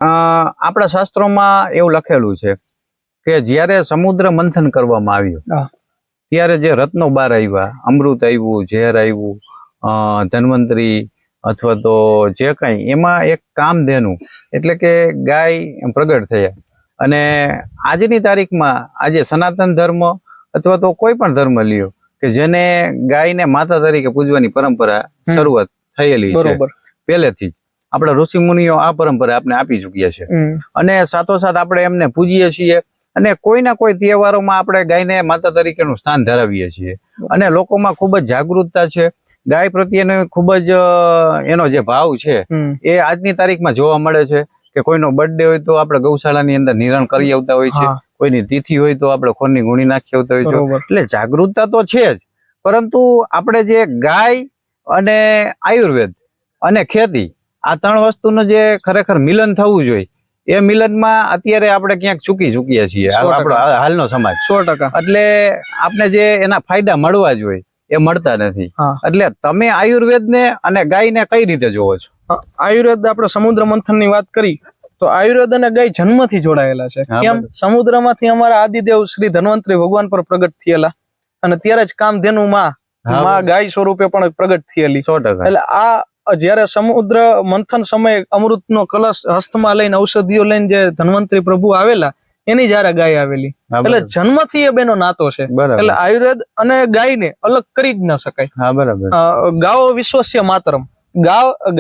આપણા શાસ્ત્રોમાં એવું લખેલું છે કે જ્યારે સમુદ્ર મંથન કરવામાં આવ્યું ત્યારે જે રત્નો બહાર આવ્યા, અમૃત આવ્યું, ઝેર આવ્યું, ધન્વંતરી અથવા તો જે કંઈ, એમાં એક કામધેનુ એટલે કે ગાય પ્રગટ થયા. અને આજની તારીખમાં આજે સનાતન ધર્મ અથવા તો કોઈ પણ ધર્મ લ્યો કે જેને ગાયને માતા તરીકે પૂજવાની પરંપરા શરૂઆત થયેલી છે પહેલેથી જ. આપણા ઋષિ મુનિઓ આ પરંપરા આપણે આપી ચૂક્યા છે અને સાથોસાથ આપણે એમને પૂજીએ છીએ અને કોઈના કોઈ તહેવારોમાં આપણે ગાયને માતા તરીકેનું સ્થાન ધરાવીએ છીએ અને લોકોમાં ખૂબ જ જાગૃતતા છે. ગાય પ્રત્યેનો ખૂબ જ એનો જે ભાવ છે એ આજની તારીખમાં જોવા મળે છે કે કોઈનો બર્થડે હોય તો આપણે ગૌશાળાની અંદર નિરણ કરી આવતા હોય છે, કોઈની તિથિ હોય તો આપણે ખોરની ગુણી નાખી આવતા હોય છે. એટલે જાગૃતતા તો છે જ, પરંતુ આપણે જે ગાય અને આયુર્વેદ અને ખેતી આ ત્રણ વસ્તુનું જે ખરેખર મિલન થવું જોઈએ એ મિલનમાં અત્યારે આપણે ક્યાંક ચૂક્યા છીએ આપણો હાલનો સમાજ. 100%. એટલે આપણે જે એના ફાયદા મળવા જોઈએ એ મળતા નથી. એટલે તમે આયુર્વેદને અને ગાયને કઈ રીતે જોવો છો? આયુર્વેદ આપણે સમુદ્ર મંથન ની વાત કરી તો આયુર્વેદ અને ગાય જન્મથી જોડાયેલા છે. કેમ? સમુદ્રમાંથી અમારા આદિદેવ શ્રી ધન્વંતરી ભગવાન પર પ્રગટ થયેલા અને ત્યારે જ કામધેનુ માં ગાય સ્વરૂપે પણ પ્રગટ થયેલી. 100%. એટલે આ જયારે સમુદ્ર મંથન સમયે અમૃતનો કલશ હસ્તમાં લઈને ઔષધિઓ લઈને જે ધન્વંતરી પ્રભુ આવેલા એની જયારે ગાય આવેલી. એટલે જન્મથી એ બેનો નાતો છે. એટલે આયુર્વેદ અને ગાયને અલગ કરી જ ન શકાય. ગાઓ વિશ્વસ્ય માતરમ,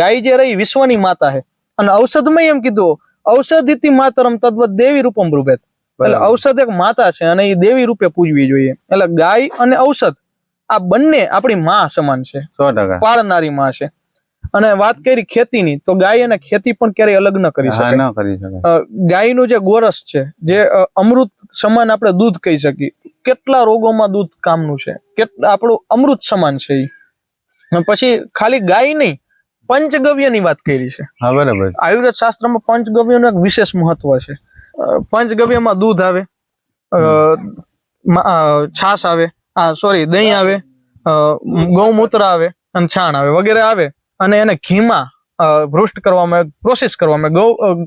ગાય જે રહી વિશ્વની માતા છે અને ઔષધમાં એમ કીધું ઔષધિથી માતરમ તદ્વત દેવી રૂપમ રૂપેત. એટલે ઔષધ એક માતા છે અને એ દેવી રૂપે પૂજવી જોઈએ. એટલે ગાય અને ઔષધ આ બંને આપણી માં સમાન છે, 100%. પાળનારી માં છે. અને વાત કરી ખેતીની તો ગાય અને ખેતી પણ ક્યારેય અલગ ન કરી શકાય. ગાયનું જે ગોરસ છે, જે અમૃત સમાન આપણે દૂધ કહી શકીએ. કેટલા રોગોમાં દૂધ કામનું છે, આપણું અમૃત સમાન છે. પછી ખાલી ગાય નહીં, પંચગવ્યની વાત કરી છે. આયુર્વેદ શાસ્ત્રમાં પંચગવ્યનું એક વિશેષ મહત્વ છે. પંચગવ્યમાં દૂધ આવે, છાસ આવે, દહીં આવે, ગૌમૂત્ર આવે અને છાણ આવે વગેરે આવે અને એને ઘીમાં ભૃષ્ટ કરવામાં, પ્રોસેસ કરવામાં,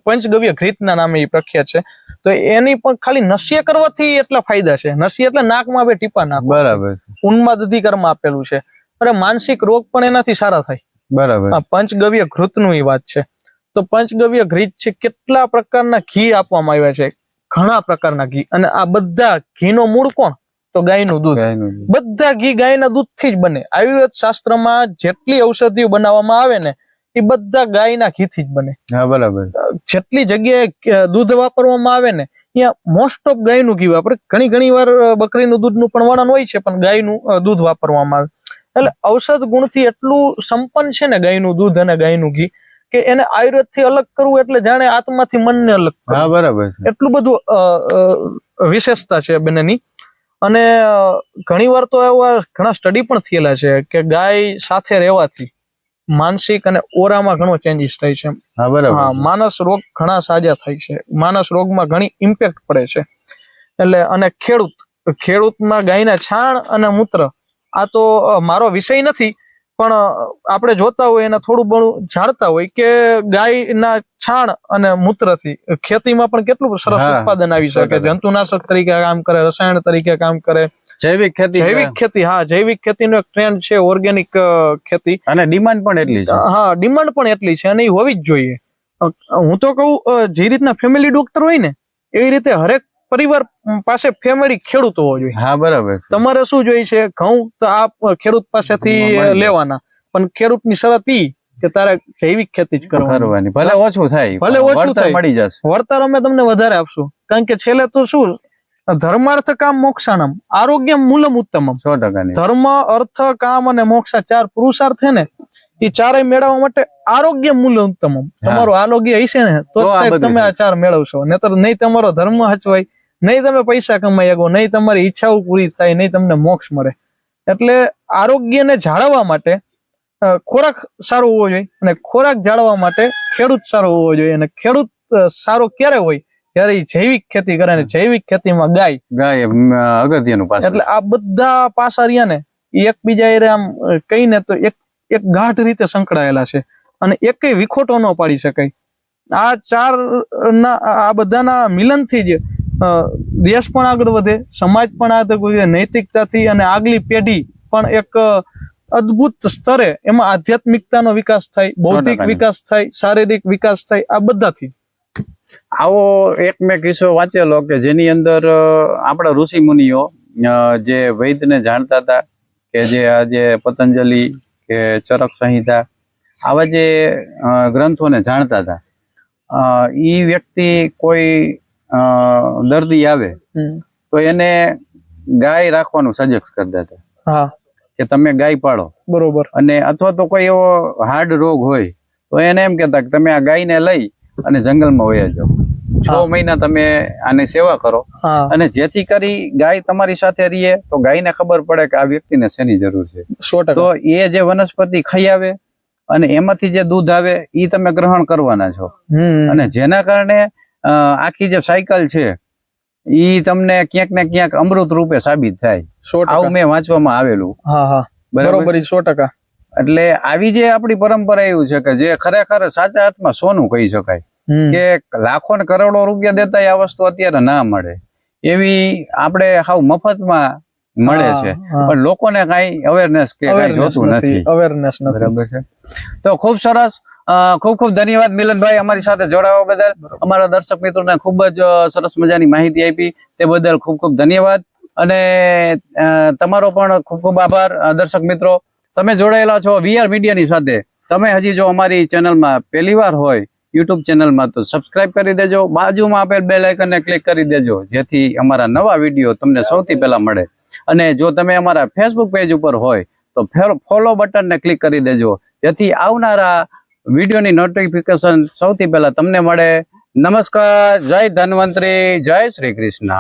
પંચગવ્ય ઘૃતના નામે એ પ્રખ્યાત છે. તો એની પણ ખાલી નશ્ય કરવાથી એટલા ફાયદા છે. નશ્ય એટલે નાકમાં બે ટીપા નાખ. બરાબર. ઉન્માદ અધિકારમાં આપેલું છે. અરે માનસિક રોગ પણ એનાથી સારા થાય. બરાબર. પંચગવ્ય ઘૃતનું એ વાત છે. તો પંચગવ્ય ઘૃત છે, કેટલા પ્રકારના ઘી આપવામાં આવ્યા છે, ઘણા પ્રકારના ઘી. અને આ બધા ઘીનો મૂળ કોણ? તો ગાયનું દૂધ. બધા ઘી ગાયના દૂધથી જ બને. આયુર્વેદ શાસ્ત્રમાં જેટલી ઔષધિઓ બનાવવામાં આવે ને એ બધા ગાયના ઘીથી જ બને. બરાબર. જેટલી જગ્યાએ દૂધ વાપરવામાં આવે ને ત્યાં મોસ્ટ ઓફ ગાયનું ઘી વાપરે. ઘણી વાર બકરીનું દૂધનું પણ વર્ણન હોય છે, પણ ગાયનું દૂધ વાપરવામાં આવે. એટલે ઔષધ ગુણથી એટલું સંપન્ન છે ને ગાયનું દૂધ અને ગાયનું ઘી કે એને આયુર્વેદ થી અલગ કરવું એટલે જાણે આત્માથી મનને અલગ કરવું. બરાબર. એટલું બધું વિશેષતા છે બંનેની. અને ઘણી વાર તો એવા ઘણા સ્ટડી પણ થયેલા છે કે ગાય સાથે રહેવાથી માનસિક અને ઓરામાં ઘણો ચેન્જીસ થાય છે. માનસ રોગ ઘણા સાજા થાય છે. માનસ રોગમાં ઘણી ઇમ્પેક્ટ પડે છે. એટલે અને ખેડૂતમાં ગાયના છાણ અને મૂત્ર આ તો મારો વિષય નથી, પણ આપણે જોતા હોય એને થોડું ઘણું જાણતા હોય કે ગાયના છાણ અને મૂત્રથી ખેતીમાં પણ કેટલું સરસ ઉત્પાદન આવી શકે. જંતુનાશક તરીકે કામ કરે, રસાયણ તરીકે કામ કરે. જૈવિક ખેતી. જૈવિક ખેતીનો એક ટ્રેન્ડ છે, ઓર્ગેનિક ખેતી. અને ડિમાન્ડ પણ એટલી છે. ડિમાન્ડ પણ એટલી છે અને એ હોવી જ જોઈએ. હું તો કહું જે રીતના ફેમિલી ડોક્ટર હોય ને એવી રીતે હરેક પરિવાર પાસે ફેમિલી ખેડૂત હોવો જોઈએ. બરાબર. તમારે શું જોઈએ છે? ઘઉં તો આ ખેડૂત પાસેથી લેવાના, પણ ખેડૂતની શરત ઈ કે તારે જૈવિક ખેતી જ કરવાની. ભલે ઓછું થાય, મળી જશે. વળતર અમે તમને વધારે આપશું. કારણ કે છેલ્લે તો શું, ધર્માર્થ કામ મોક્ષાણમ આરોગ્ય મૂલમ ઉત્તમમ. 100%. ધર્મ, અર્થ, કામ અને મોક્ષ 4 પુરુષાર્થ છે ને એ ચારેય મેળવવા માટે આરોગ્ય મૂલ ઉત્તમમ. તમારું આરોગ્ય હશે ને તો સાહેબ તમે આ 4 મેળવશો. નહીતર નહીં તમારો ધર્મ હચવાય, નહીં તમે પૈસા કમાઈ શકો, નહીં તમારી ઈચ્છાઓ પૂરી થાય, નહીં તમને મોક્ષ મળે. એટલે આરોગ્યને જાળવવા માટે ખોરાક સારો હોવો જોઈએ અને ખોરાક જાળવવા માટે ખેડૂત સારો હોવો જોઈએ. અને ખેડૂત સારો ક્યારે હોય? ત્યારે જૈવિક ખેતી કરે. ને જૈવિક ખેતીમાં ગાય અગત્યનું પાસું. એટલે આ બધા પાસા રહ્યા ને એકબીજા આમ કહીને તો એક ગાઢ રીતે સંકળાયેલા છે અને એકેય વિખોટો ન પાડી શકાય. આ ચાર આ બધાના મિલનથી જ દેશ પણ આગળ વધે, સમાજ પણ આગળ વધે, નૈતિકતાથી, અને આગલી પેઢી પણ એક અદ્ભુત સ્તરે એમાં આધ્યાત્મિકતાનો વિકાસ થાય, ભૌતિક 100% વિકાસ થાય, શારીરિક વિકાસ થાય, આ બધાથી. આવો એક મેં કિસ્સો વાંચેલો કે જેની અંદર આપણા ઋષિ મુનિઓ જે વૈદને જાણતા હતા, કે જે આજે પતંજલિ કે ચરક સંહિતા આવા જે ગ્રંથોને જાણતા હતા, ઈ વ્યક્તિ કોઈ દર્દી આવે તો એને ગાય રાખવાનું સજેસ્ટ કરતા હતા. હા, કે તમે ગાય પાળો. બરોબર. અને અથવા તો કોઈ એવો હાર્ડ રોગ હોય તો એને એમ કહેતા કે તમે આ ગાયને લઈ અને જંગલમાં વયા જાઓ, 6 મહિના તમે આની સેવા કરો, અને જેથી કરી ગાય તમારી સાથે રહીએ તો ગાયને ખબર પડે કે આ વ્યક્તિને શેની જરૂર છે. 100%. તો એ જે વનસ્પતિ ખાઈ આવે અને એમાંથી જે દૂધ આવે એ તમે ગ્રહણ કરવાના છો, અને જેના કારણે આખી જે સાયકલ છે ઈ તમને ક્યાંક ને ક્યાંક અમૃત રૂપે સાબિત થાય. 100%. આવું મેં વાંચવામાં આવેલું. હા હા, બરોબર. 100%. એટલે આવી જે આપણી પરંપરા એવું છે કે જે ખરેખર સાચા અર્થમાં સોનું કહી શકાય, કે લાખો ને કરોડો રૂપિયા દેતા આ વસ્તુ અત્યારે ના મળે, એવી આપણે હાવ મફતમાં મળે છે, પણ લોકોને કઈ અવેરનેસ કે કઈ જોતું નથી. અવેરનેસ નથી. બરાબર છે. તો ખૂબ સરસ, ખૂબ ખૂબ ધન્યવાદ મિલનભાઈ અમારી સાથે જોડાવા બદલ. અમારા દર્શક મિત્રોને ખૂબ જ સરસ મજાની માહિતી આપી તે બદલ ખૂબ ખૂબ ધન્યવાદ, અને તમારો પણ ખૂબ ખૂબ આભાર. દર્શક મિત્રો, તમે જોડાયેલા છો VR મીડિયાની સાથે. તમે હજી જો અમારી ચેનલમાં પહેલી વાર હોય YouTube ચેનલમાં તો સબસ્ક્રાઇબ કરી દેજો, બાજુમાં આપેલ બેલ આઇકનને ક્લિક કરી દેજો, જેથી અમારા નવા વિડીયો તમને સૌથી પહેલા મળે. અને જો તમે અમારા Facebook પેજ ઉપર હોય તો ફોલો બટનને ક્લિક કરી દેજો, જેથી આવનારા વિડીયોની નોટિફિકેશન સૌથી પહેલા તમને મળે. નમસ્કાર, જય ધન્વંતરી, જય શ્રી કૃષ્ણ.